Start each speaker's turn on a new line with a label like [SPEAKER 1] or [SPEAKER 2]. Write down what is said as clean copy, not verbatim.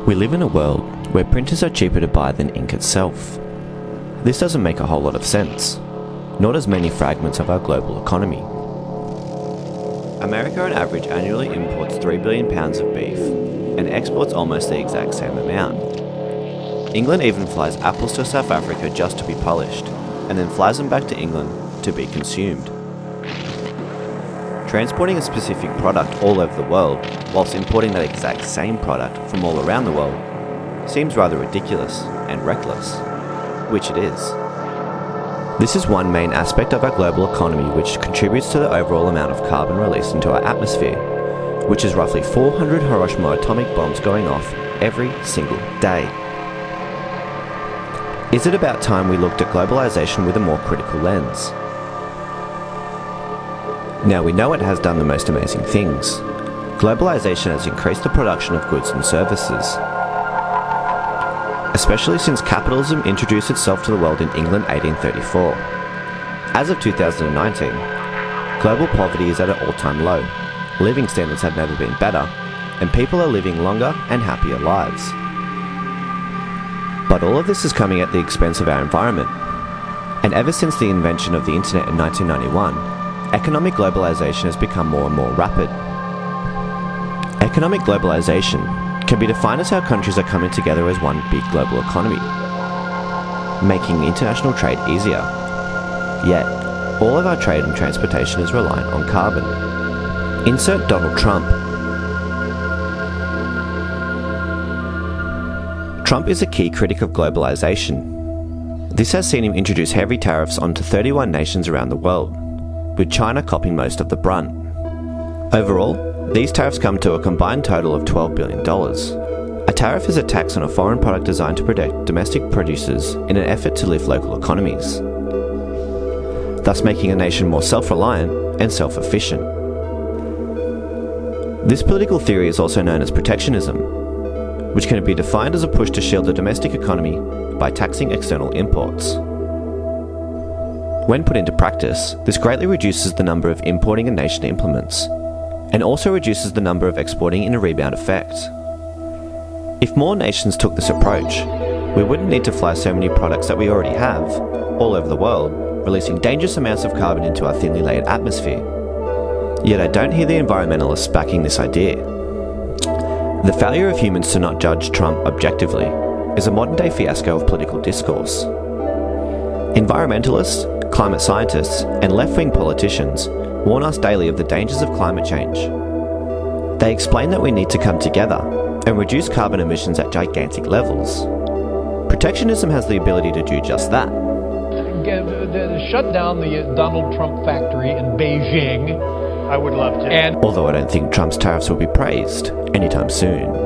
[SPEAKER 1] We live in a world where printers are cheaper to buy than ink itself. This doesn't make a whole lot of sense, nor does many fragments of our global economy. America on average annually imports 3 billion pounds of beef and exports almost the exact same amount. England even flies apples to South Africa just to be polished, and then flies them back to England to be consumed. Transporting a specific product all over the world, whilst importing that exact same product from all around the world, seems rather ridiculous and reckless, which it is. This is one main aspect of our global economy which contributes to the overall amount of carbon released into our atmosphere, which is roughly 400 Hiroshima atomic bombs going off every single day. Is it about time we looked at globalization with a more critical lens? Now we know it has done the most amazing things. Globalization has increased the production of goods and services, especially since capitalism introduced itself to the world in England 1834. As of 2019, global poverty is at an all-time low, living standards have never been better, and people are living longer and happier lives. But all of this is coming at the expense of our environment, and ever since the invention of the internet in 1991, economic globalization has become more and more rapid. Economic globalization can be defined as how countries are coming together as one big global economy, making international trade easier. Yet, all of our trade and transportation is reliant on carbon. Insert Donald Trump. Trump is a key critic of globalization. This has seen him introduce heavy tariffs onto 31 nations around the world, with China copying most of the brunt. Overall, these tariffs come to a combined total of $12 billion. A tariff is a tax on a foreign product designed to protect domestic producers in an effort to lift local economies, thus making a nation more self-reliant and self-efficient. This political theory is also known as protectionism, which can be defined as a push to shield the domestic economy by taxing external imports. When put into practice, this greatly reduces the number of importing a nation implements, and also reduces the number of exporting in a rebound effect. If more nations took this approach, we wouldn't need to fly so many products that we already have, all over the world, releasing dangerous amounts of carbon into our thinly layered atmosphere. Yet I don't hear the environmentalists backing this idea. The failure of humans to not judge Trump objectively is a modern-day fiasco of political discourse. Environmentalists, climate scientists, and left-wing politicians warn us daily of the dangers of climate change. They explain that we need to come together and reduce carbon emissions at gigantic levels. Protectionism has the ability to do just that.
[SPEAKER 2] Shut down the Donald Trump factory in Beijing. I would love to. Although
[SPEAKER 1] I don't think Trump's tariffs will be praised anytime soon.